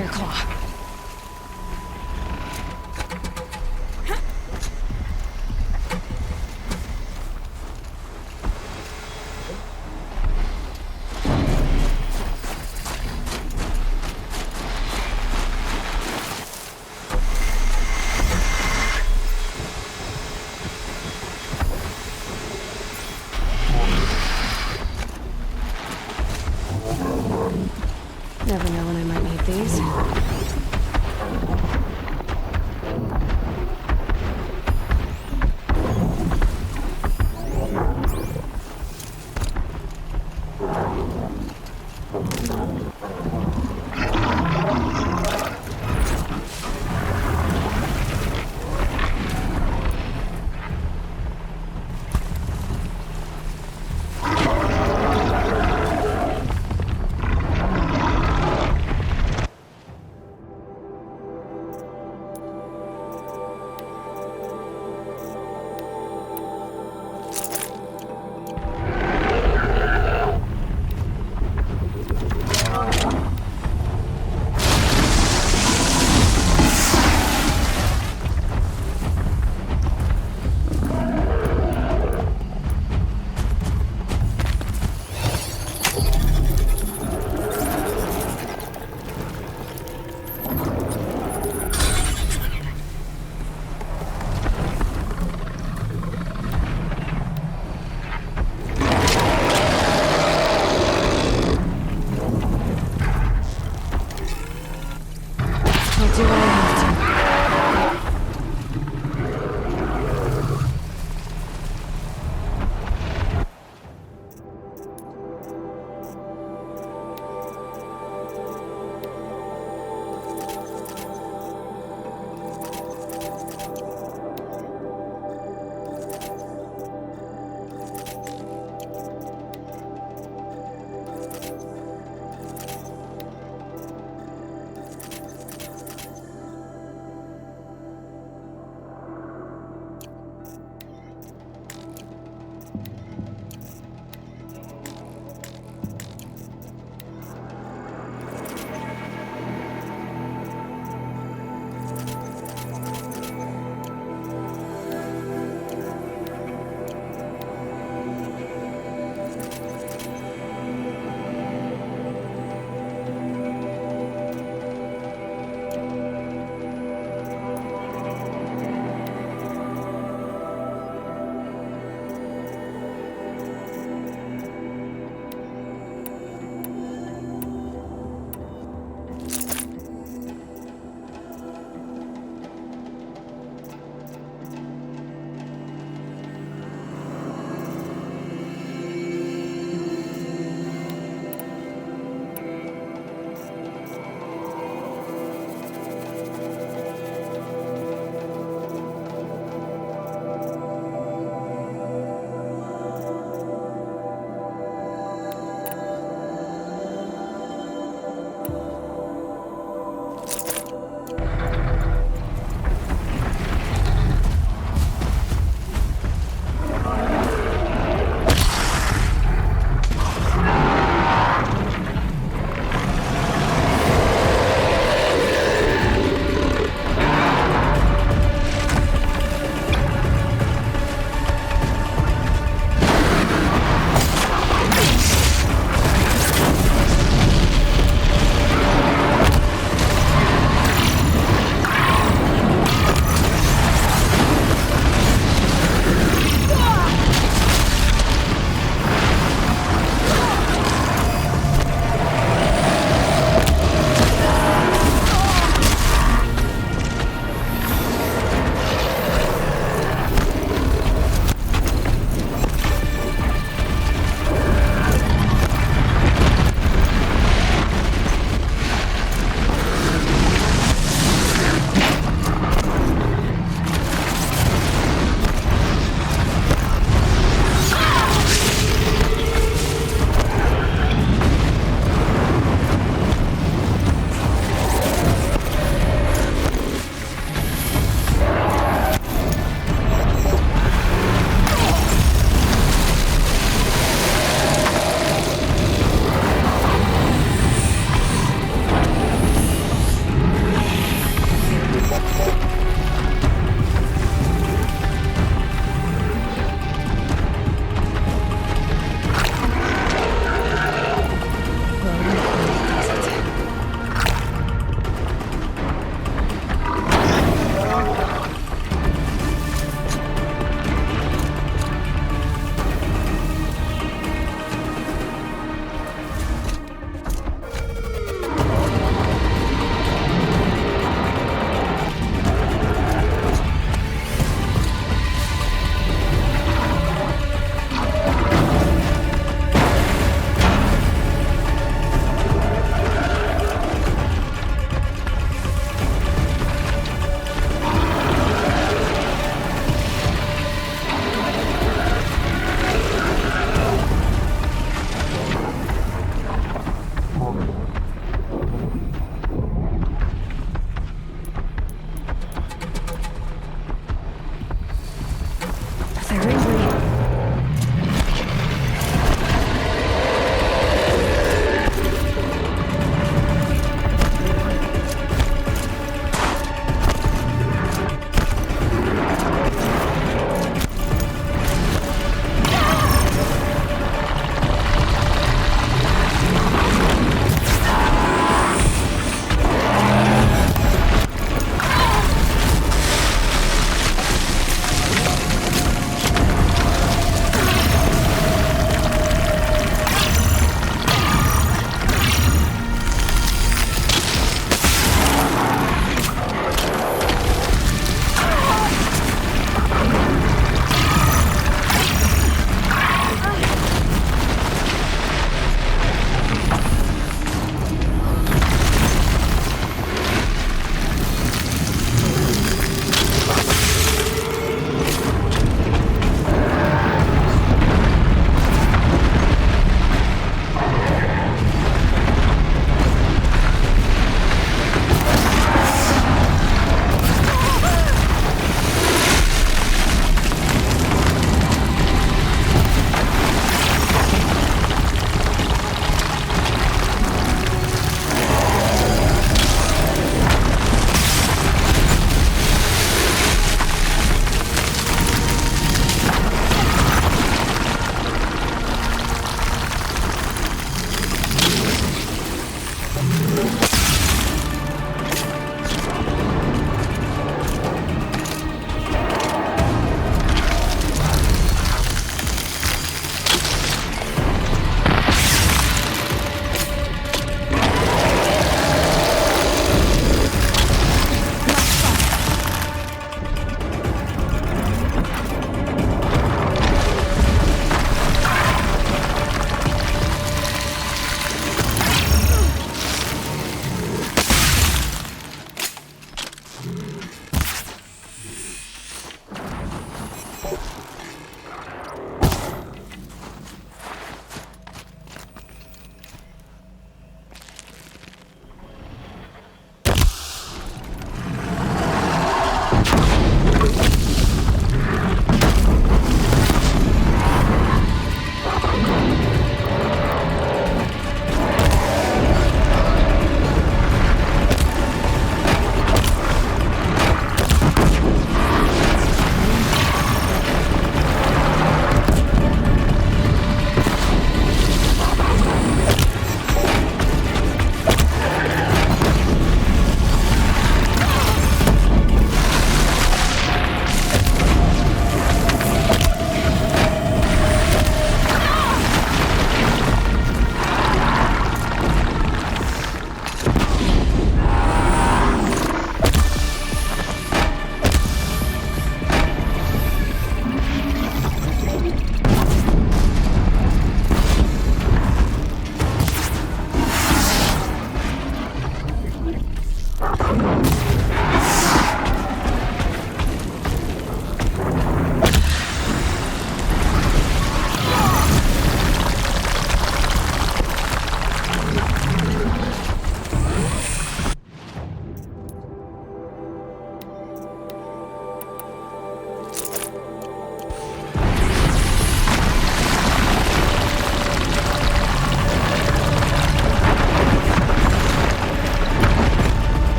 fire claw. Never know when I might need these.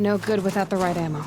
No good without the right ammo.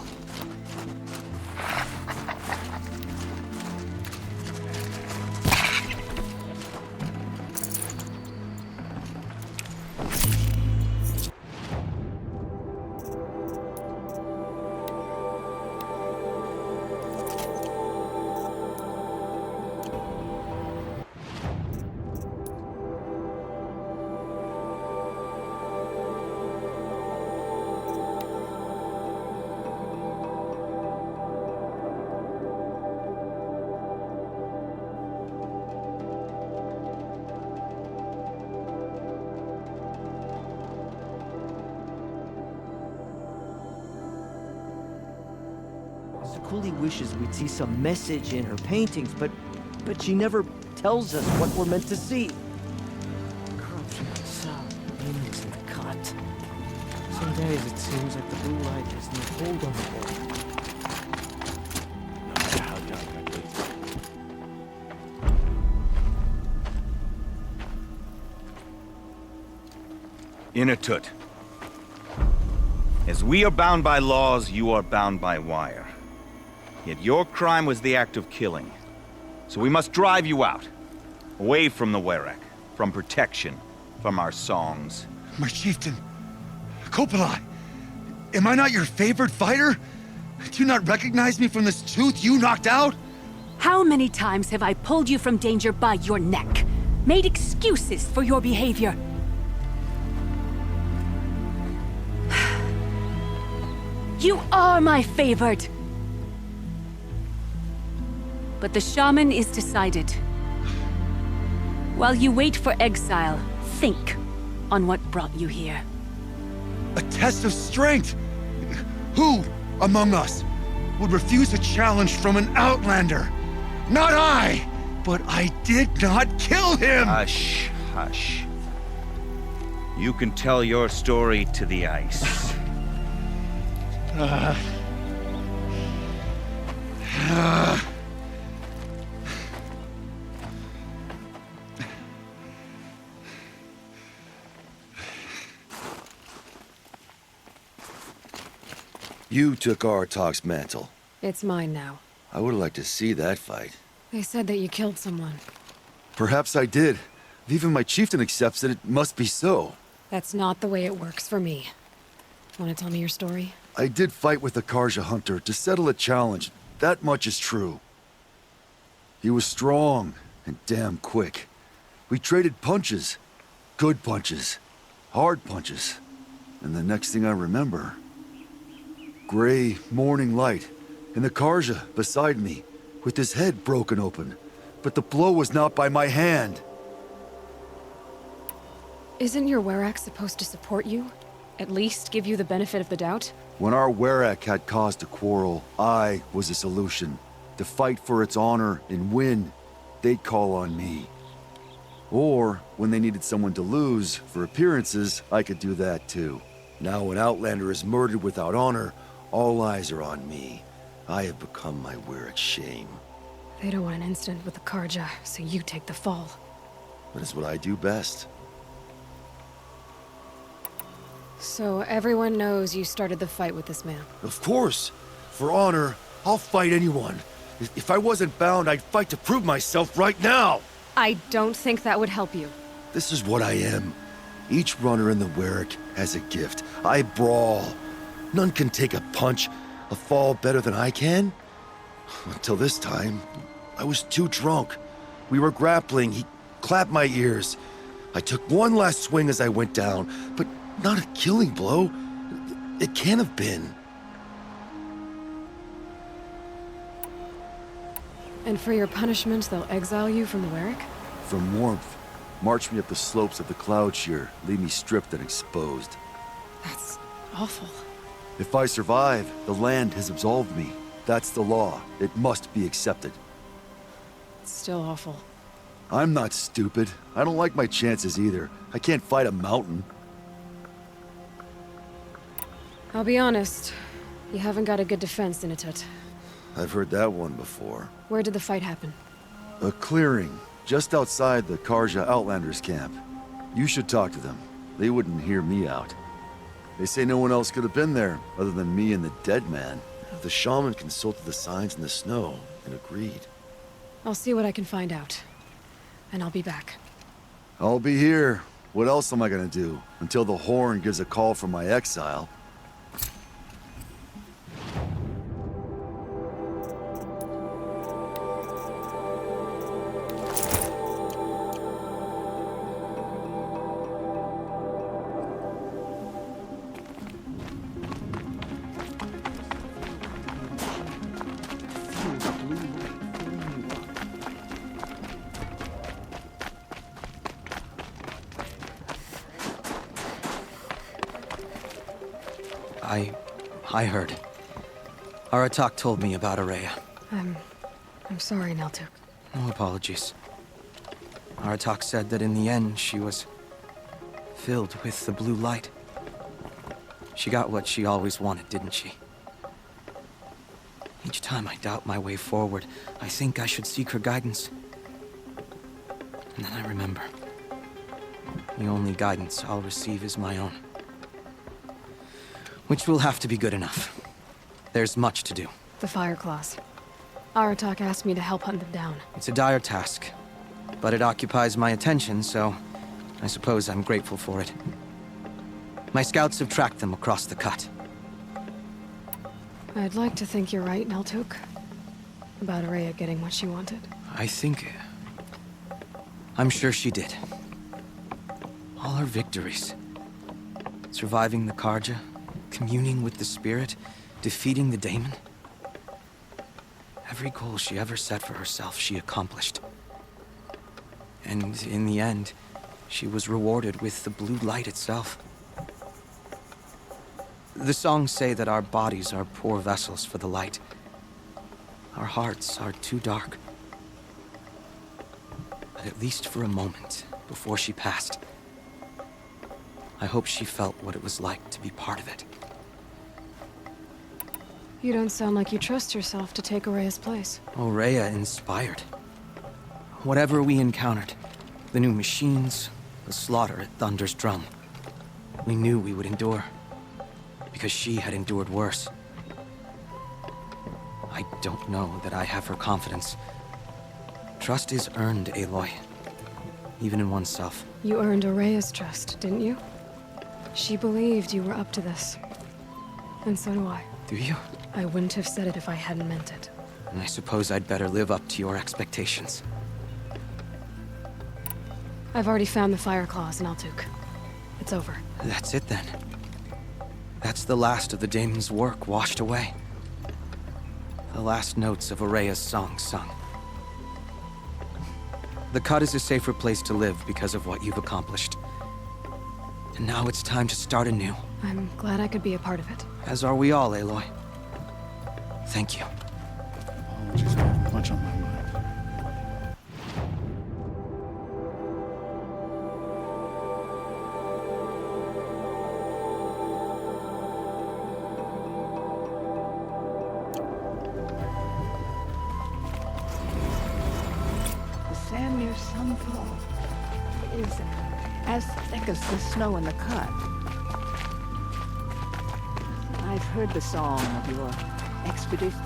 Cooley wishes we'd see some message in her paintings, but she never tells us what we're meant to see. Corruption, sound, meanings in the cut. Some days it seems like the blue light has no hold on the world. No matter how dark I get. Inatut. As we are bound by laws, you are bound by wire. Yet your crime was the act of killing. So we must drive you out. Away from the Werak, from protection, from our songs. My chieftain, Kopalai, am I not your favorite fighter? Do you not recognize me from this tooth you knocked out? How many times have I pulled you from danger by your neck? Made excuses for your behavior? You are my favorite! But the shaman is decided. While you wait for exile, think on what brought you here. A test of strength! Who among us would refuse a challenge from an outlander? Not I! But I did not kill him! Hush, hush. You can tell your story to the ice. You took Artok's mantle. It's mine now. I would like to see that fight. They said that you killed someone. Perhaps I did. If even my chieftain accepts it, it must be so. That's not the way it works for me. Want to tell me your story? I did fight with the Karja hunter to settle a challenge. That much is true. He was strong and damn quick. We traded punches. Good punches. Hard punches. And the next thing I remember... gray morning light, and the Karja beside me, with his head broken open. But the blow was not by my hand. Isn't your Werak supposed to support you? At least give you the benefit of the doubt? When our Werak had caused a quarrel, I was a solution. To fight for its honor and win, they'd call on me. Or, when they needed someone to lose, for appearances, I could do that too. Now an outlander is murdered without honor, all eyes are on me. I have become my Werak's shame. They don't want an incident with the Karja, so you take the fall. That is what I do best. So everyone knows you started the fight with this man? Of course! For honor, I'll fight anyone. If I wasn't bound, I'd fight to prove myself right now! I don't think that would help you. This is what I am. Each runner in the Werak has a gift. I brawl. None can take a punch, a fall better than I can. Until this time, I was too drunk. We were grappling, he clapped my ears. I took one last swing as I went down, but not a killing blow. It can't have been. And for your punishment, they'll exile you from the Werak? From warmth. March me up the slopes of the cloud shear, leave me stripped and exposed. That's awful. If I survive, the land has absolved me. That's the law. It must be accepted. It's still awful. I'm not stupid. I don't like my chances either. I can't fight a mountain. I'll be honest. You haven't got a good defense, Inatut. I've heard that one before. Where did the fight happen? A clearing, just outside the Karja Outlanders camp. You should talk to them. They wouldn't hear me out. They say no one else could have been there, other than me and the dead man. The shaman consulted the signs in the snow and agreed. I'll see what I can find out. And I'll be back. I'll be here. What else am I gonna do? Until the horn gives a call from my exile. I heard. Aratak told me about Araya. I'm sorry, Neltuk. No apologies. Aratak said that in the end, she was filled with the blue light. She got what she always wanted, didn't she? Each time I doubt my way forward, I think I should seek her guidance. And then I remember. The only guidance I'll receive is my own. Which will have to be good enough. There's much to do. The Fire Claws. Aratak asked me to help hunt them down. It's a dire task, but it occupies my attention, so I suppose I'm grateful for it. My scouts have tracked them across the cut. I'd like to think you're right, Neltuk. About Araya getting what she wanted. I'm sure she did. All her victories. Surviving the Karja, communing with the spirit, defeating the daemon. Every goal she ever set for herself, she accomplished. And in the end, she was rewarded with the blue light itself. The songs say that our bodies are poor vessels for the light. Our hearts are too dark. But at least for a moment, before she passed, I hope she felt what it was like to be part of it. You don't sound like you trust yourself to take Araya's place. Rhea inspired. Whatever we encountered, the new machines, the slaughter at Thunder's Drum, we knew we would endure. Because she had endured worse. I don't know that I have her confidence. Trust is earned, Aloy. Even in oneself. You earned Araya's trust, didn't you? She believed you were up to this. And so do I. Do you? I wouldn't have said it if I hadn't meant it. And I suppose I'd better live up to your expectations. I've already found the Fire Claws in Altuk. It's over. That's it then. That's the last of the daemon's work washed away. The last notes of Araya's song sung. The Cut is a safer place to live because of what you've accomplished. And now it's time to start anew. I'm glad I could be a part of it. As are we all, Aloy. Thank you. Apologies, I have much on my mind. The sand near Sunfall is as thick as the snow in the cut. I've heard the song of your expedition.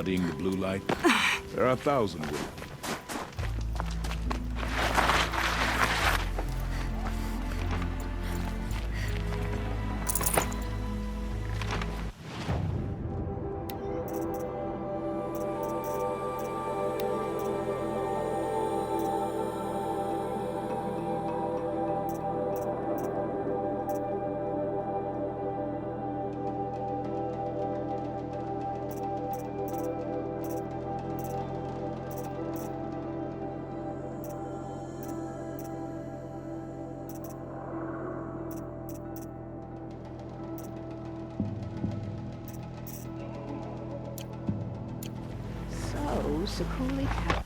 studying the blue light? There are 1,000 women. So, Sakuli had...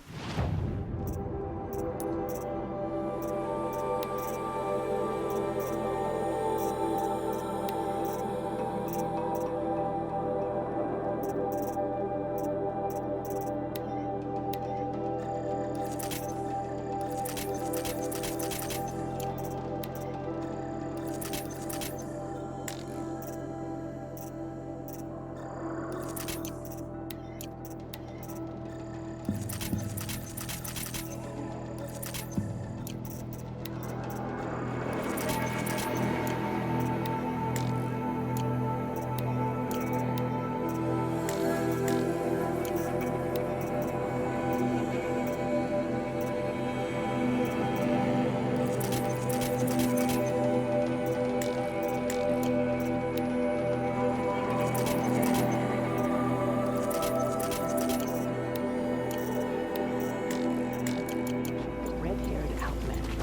red-haired outlander.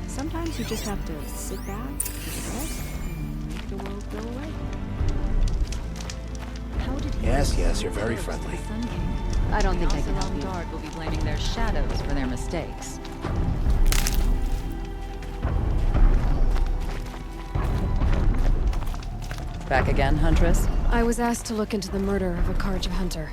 Sometimes you just have to sit back, take a rest, and make the world go away. How did he... Yes, you're very friendly. I don't think I can help you. Guard will be blaming their shadows for their mistakes. Back again, Huntress? I was asked to look into the murder of a Karja hunter.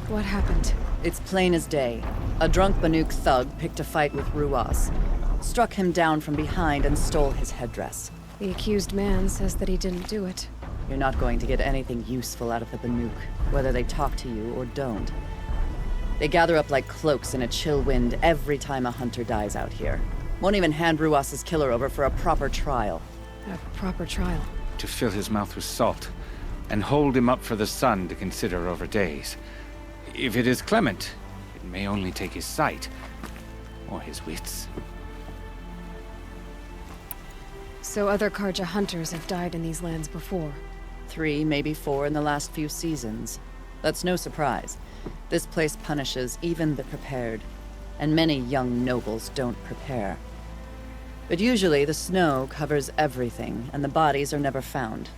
What happened? It's plain as day. A drunk Banuk thug picked a fight with Ruas, struck him down from behind and stole his headdress. The accused man says that he didn't do it. You're not going to get anything useful out of the Banuk, whether they talk to you or don't. They gather up like cloaks in a chill wind every time a hunter dies out here. Won't even hand Ruas's killer over for a proper trial. A proper trial? To fill his mouth with salt, and hold him up for the sun to consider over days. If it is clement, it may only take his sight, or his wits. So other Karja hunters have died in these lands before? 3, maybe 4 in the last few seasons. That's no surprise. This place punishes even the prepared, and many young nobles don't prepare. But usually the snow covers everything, and the bodies are never found.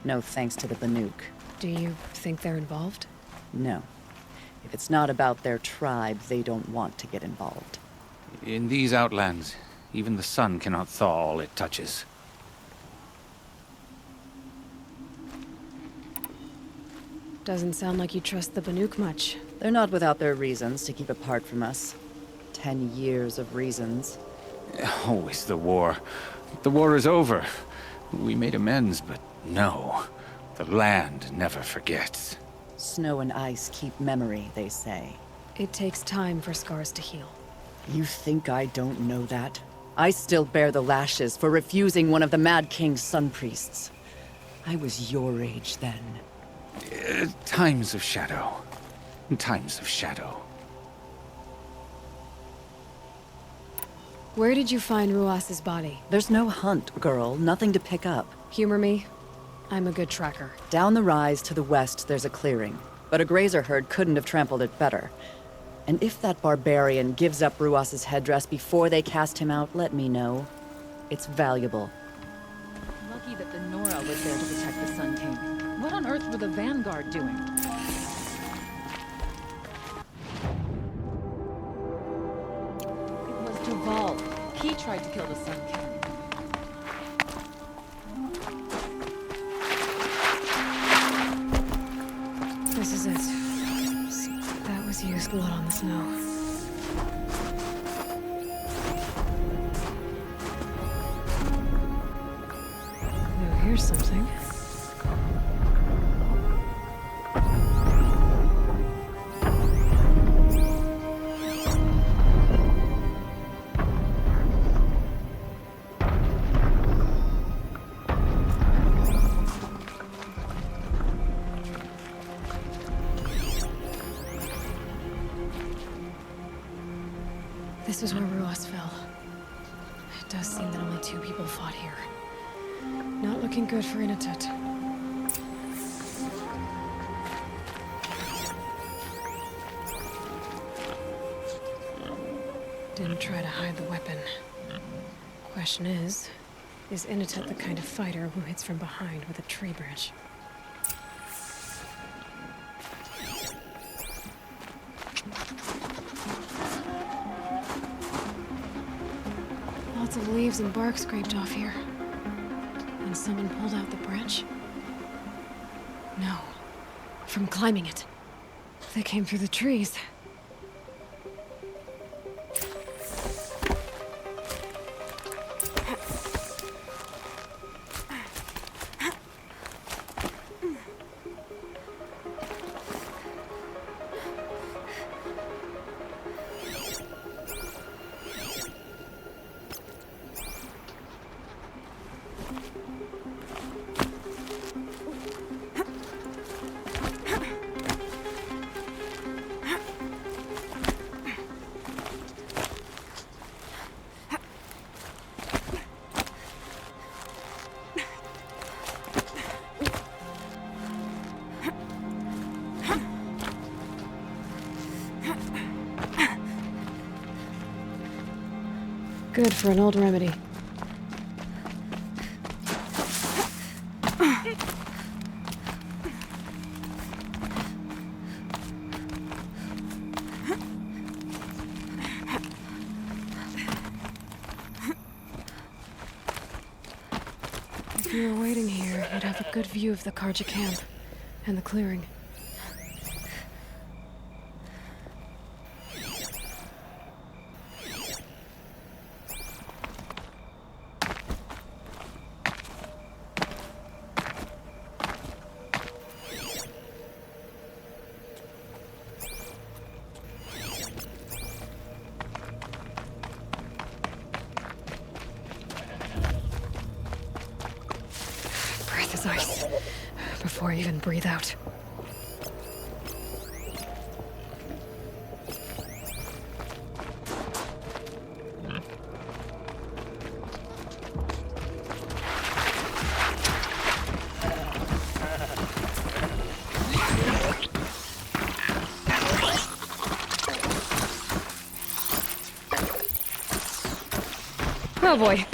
No thanks to the Banuk. Do you think they're involved? No. If it's not about their tribe, they don't want to get involved. In these outlands, even the sun cannot thaw all it touches. Doesn't sound like you trust the Banuk much. They're not without their reasons to keep apart from us. 10 years of reasons. Always the war. The war is over. We made amends, but no. The land never forgets. Snow and ice keep memory, they say. It takes time for scars to heal. You think I don't know that? I still bear the lashes for refusing one of the Mad King's sun priests. I was your age then. Times of shadow. Times of shadow. Where did you find Ruas's body? There's no hunt, girl. Nothing to pick up. Humor me. I'm a good tracker. Down the rise to the west, there's a clearing. But a grazer herd couldn't have trampled it better. And if that barbarian gives up Ruas's headdress before they cast him out, let me know. It's valuable. Lucky that the Nora was there to protect the Sun King. What on earth were the Vanguard doing? It was Duval. He tried to kill the Sun King. This is it. That was used blood on the snow. There's something. This is where Ruas fell. It does seem that only 2 people fought here. Not looking good for Inatut. Didn't try to hide the weapon. Question is Inatut the kind of fighter who hits from behind with a tree branch? Lots of leaves and bark scraped off here. And someone pulled out the branch? No. From climbing it. They came through the trees. Good for an old remedy. If you were waiting here, you'd have a good view of the Karja camp and the clearing. Ice before I even breathe out. Oh boy.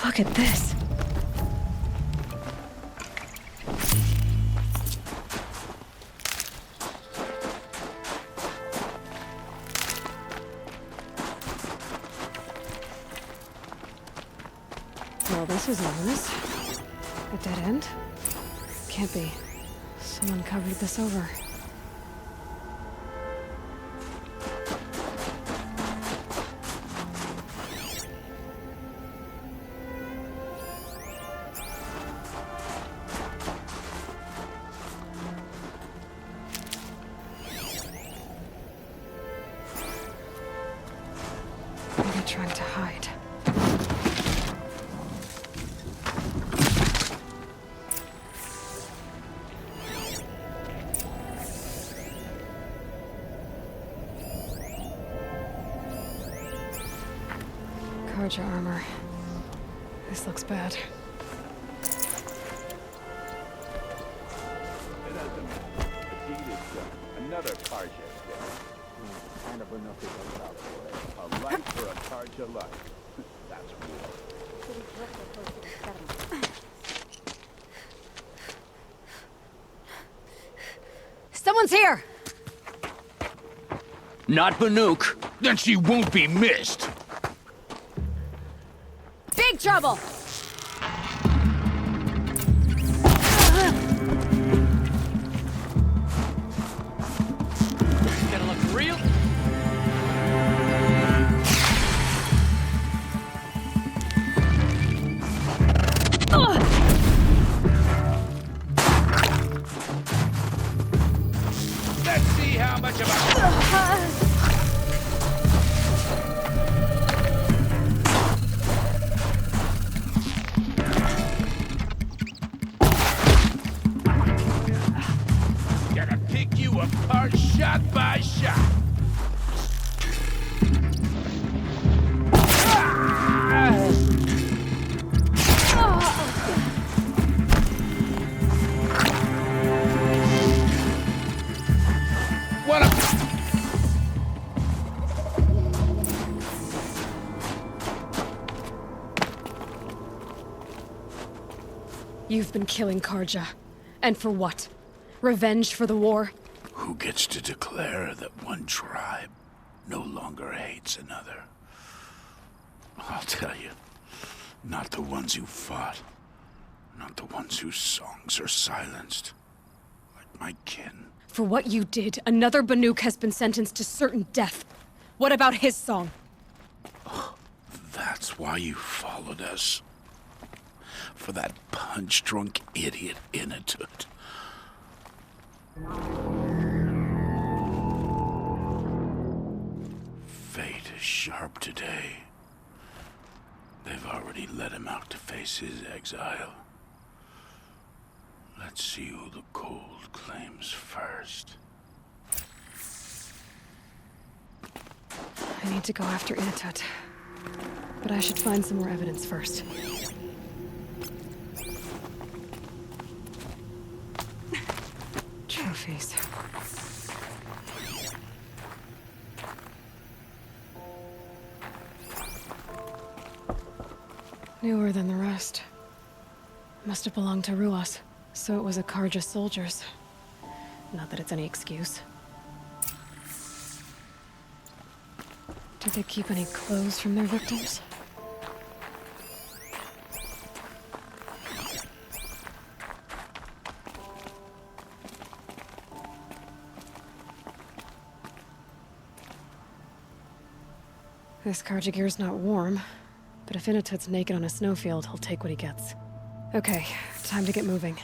Look at this. Well, this is ominous. A dead end? Can't be. Someone covered this over. What are they trying to hide? Karja armor. This looks bad. Another Karja. Kind of enough is allowed. A life for a Karja life. That's war. Someone's here! Not Banuk. Then she won't be missed. Big trouble! Gonna look real? Let's see how much of a... Gonna pick you apart shot by shot. What a... You've been killing Karja. And for what? Revenge for the war? Who gets to declare that one tribe no longer hates another? I'll tell you, not the ones who fought, not the ones whose songs are silenced, like my kin. For what you did, another Banuk has been sentenced to certain death. What about his song? That's why you followed us. For that punch-drunk idiot Inatut. Fate is sharp today. They've already let him out to face his exile. Let's see who the cold claims first. I need to go after Inatut. But I should find some more evidence first. Trophies. Newer than the rest. Must have belonged to Ruas, so it was a Karja soldier's. Not that it's any excuse. Did they keep any clothes from their victims? This Karja gear's not warm, but if Inatut's naked on a snowfield, he'll take what he gets. Okay, time to get moving.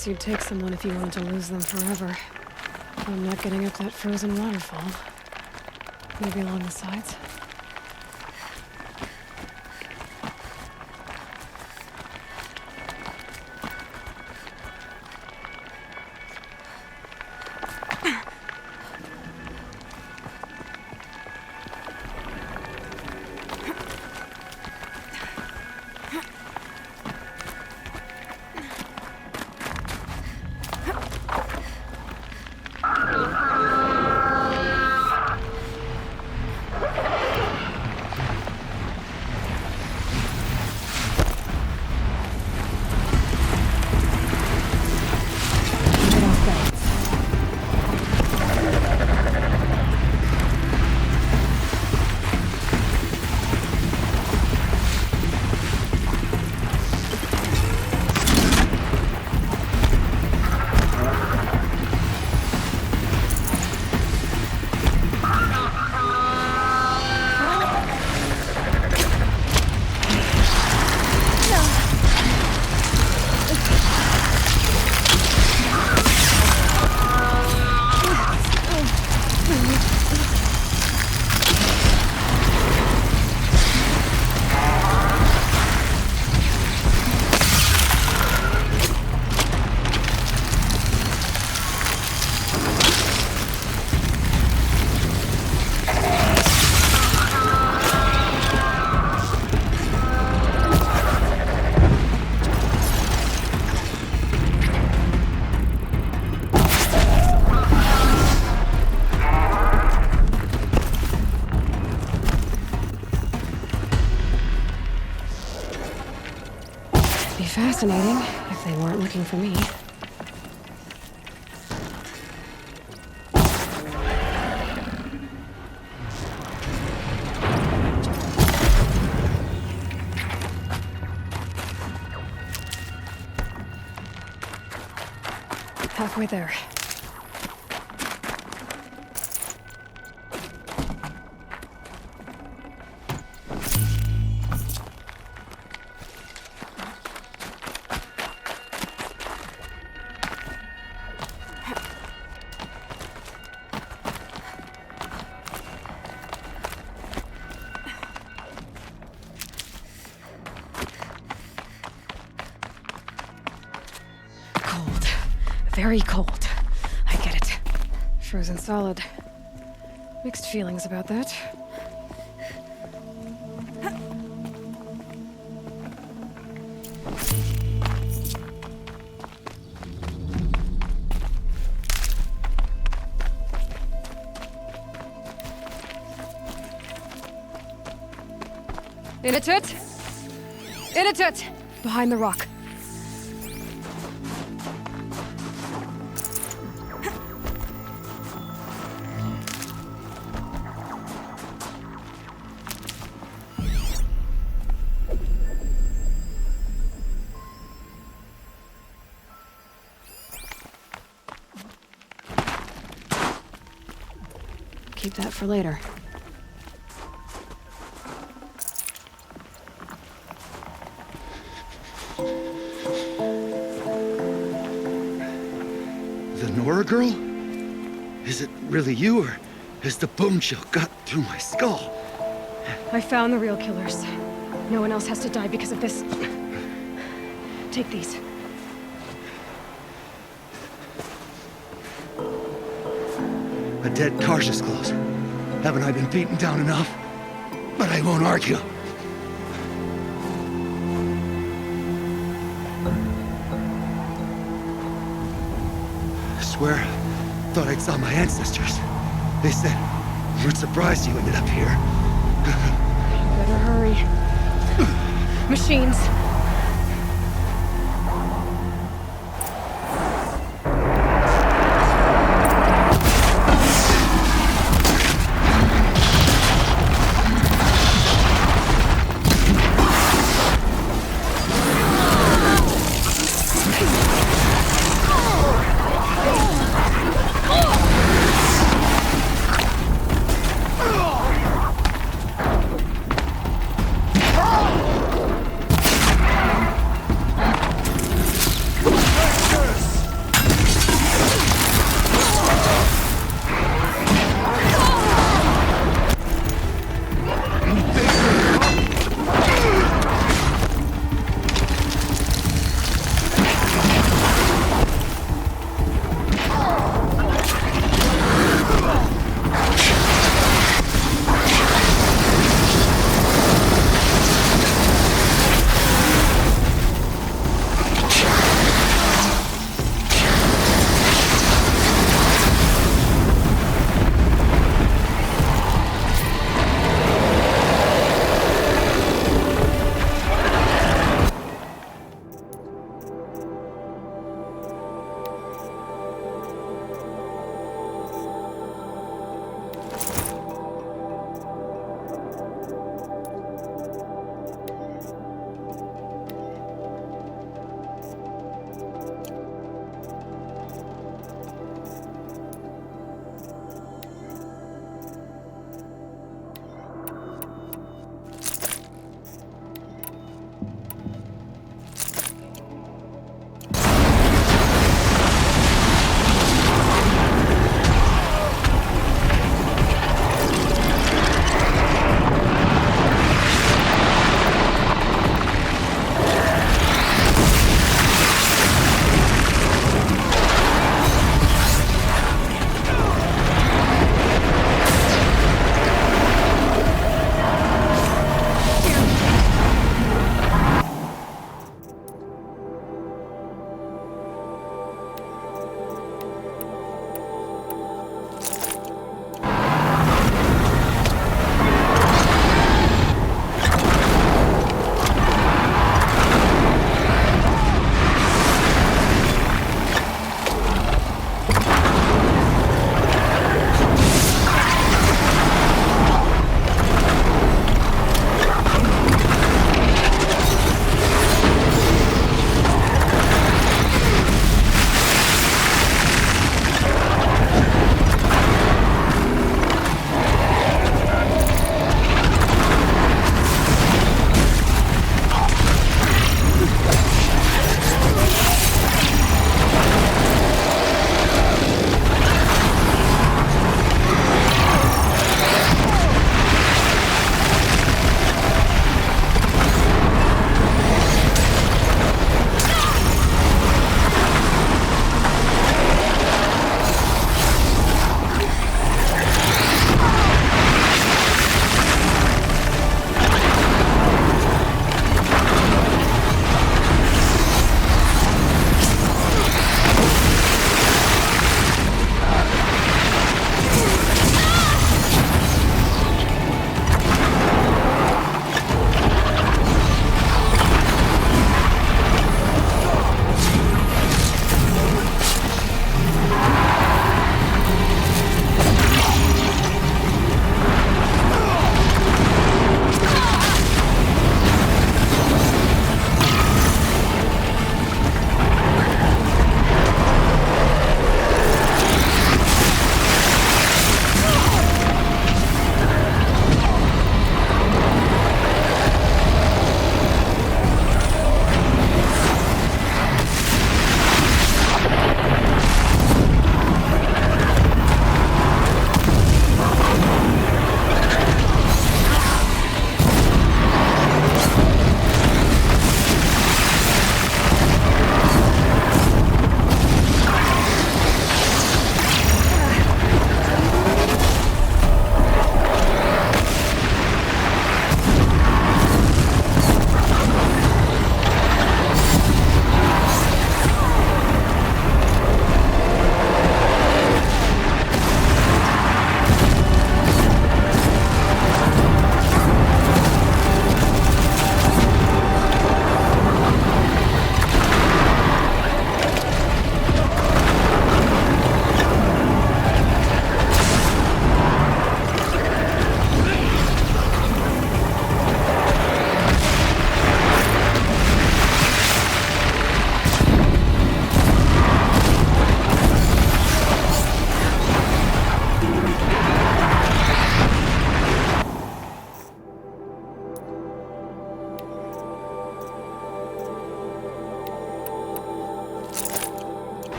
guess you'd take someone if you wanted to lose them forever. I'm not getting up that frozen waterfall. Maybe along the sides? Fascinating, if they weren't looking for me. Halfway there. Very cold. I get it. Frozen solid. Mixed feelings about that. In it! In it! Behind the rock. Keep that for later. The Nora girl? Is it really you, or has the bone chill got through my skull? I found the real killers. No one else has to die because of this. Take these. A dead Karja's close. Haven't I been beaten down enough? But I won't argue. I swear, thought I saw my ancestors. They said, we're surprised you ended up here. Better hurry. Machines.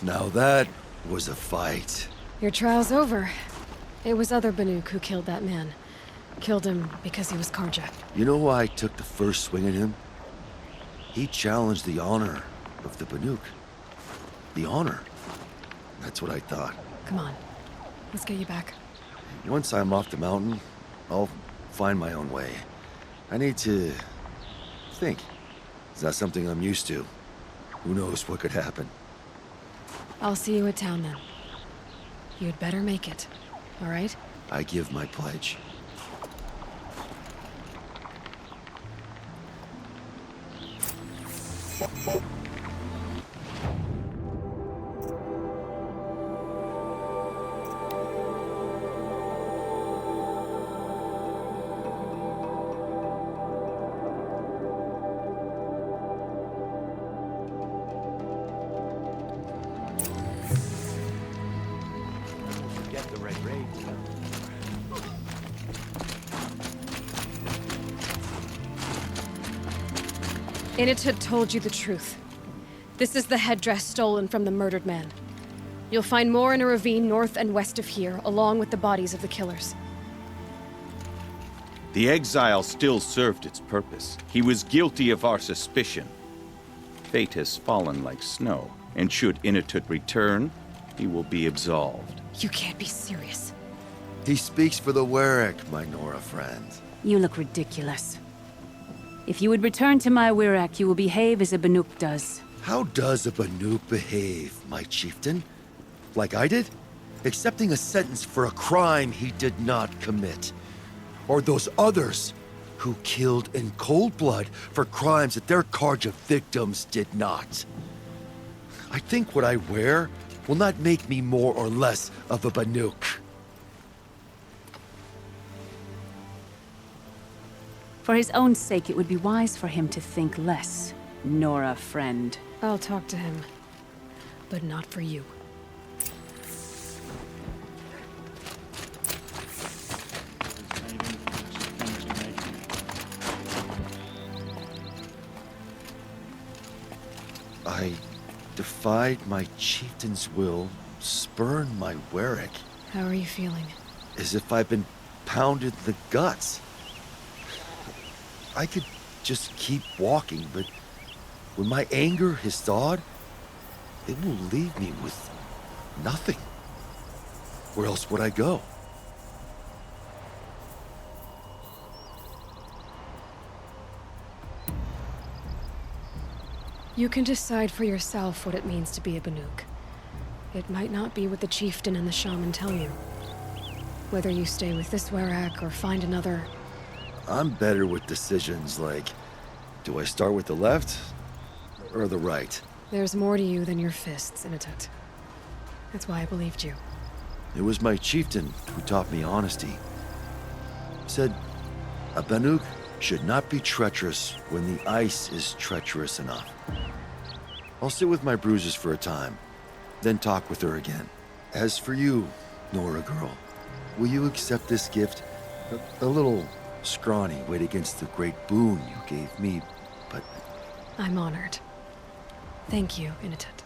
Now that was a fight. Your trial's over. It was other Banuk who killed that man. Killed him because he was carjacked. You know why I took the first swing at him? He challenged the honor of the Banuk. The honor. That's what I thought. Come on. Let's get you back. Once I'm off the mountain, I'll find my own way. I need to think. It's not something I'm used to. Who knows what could happen? I'll see you at town then. You'd better make it, all right? I give my pledge. Get the red raids. Initut told you the truth. This is the headdress stolen from the murdered man. You'll find more in a ravine north and west of here, along with the bodies of the killers. The exile still served its purpose. He was guilty of our suspicion. Fate has fallen like snow, and should Initut return, he will be absolved. You can't be serious. He speaks for the Werek, my Nora friend. You look ridiculous. If you would return to my Wirrak, you will behave as a Banuk does. How does a Banuk behave, my chieftain? Like I did? Accepting a sentence for a crime he did not commit. Or those others who killed in cold blood for crimes that their Karja victims did not. I think what I wear will not make me more or less of a Banuk. For his own sake, it would be wise for him to think less. Nora, friend. I'll talk to him. But not for you. I defied my chieftain's will, spurned my Werek. How are you feeling? As if I've been pounded in the guts. I could just keep walking, but when my anger has thawed, it will leave me with nothing. Where else would I go? You can decide for yourself what it means to be a Banuk. It might not be what the chieftain and the shaman tell you. Whether you stay with this Werek or find another... I'm better with decisions like, do I start with the left or the right? There's more to you than your fists, Initut. That's why I believed you. It was my chieftain who taught me honesty. Said, a Banuk should not be treacherous when the ice is treacherous enough. I'll sit with my bruises for a time, then talk with her again. As for you, Nora girl, will you accept this gift? A little scrawny weighed against the great boon you gave me, but... I'm honored. Thank you, Initut.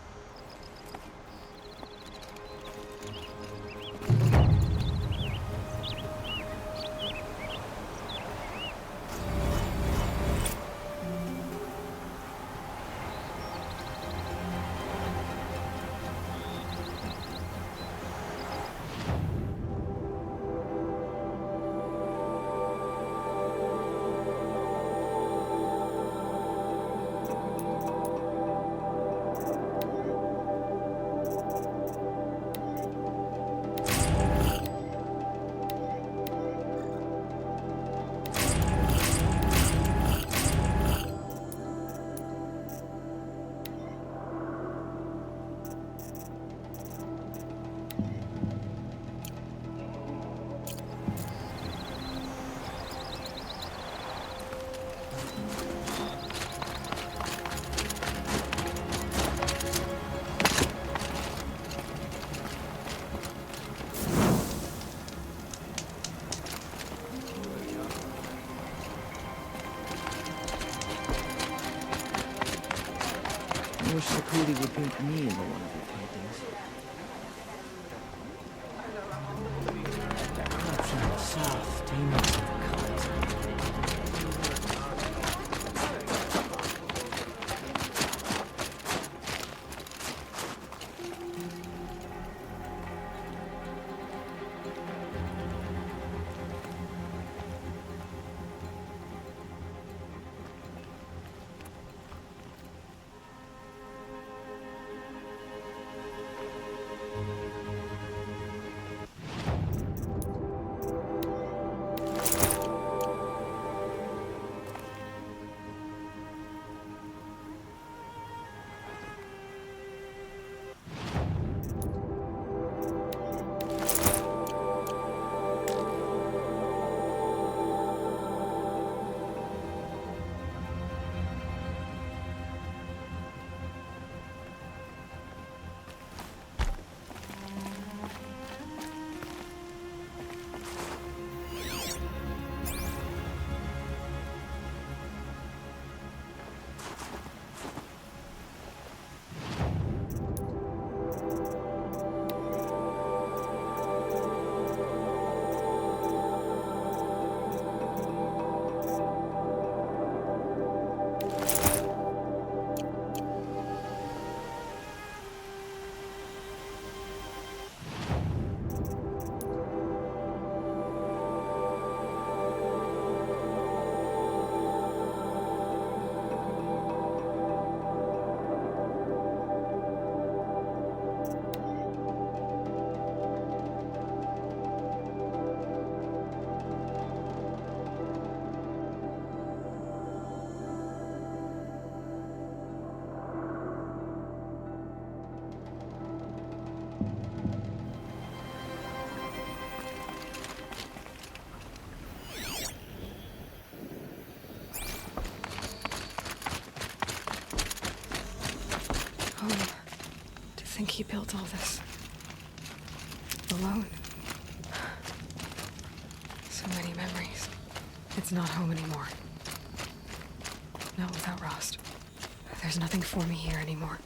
I wish Sakudi would paint me into one of her paintings. That corruption of soft, aimless of the colors. To think he built all this alone. So many memories. It's not home anymore. Not without Rost. There's nothing for me here anymore.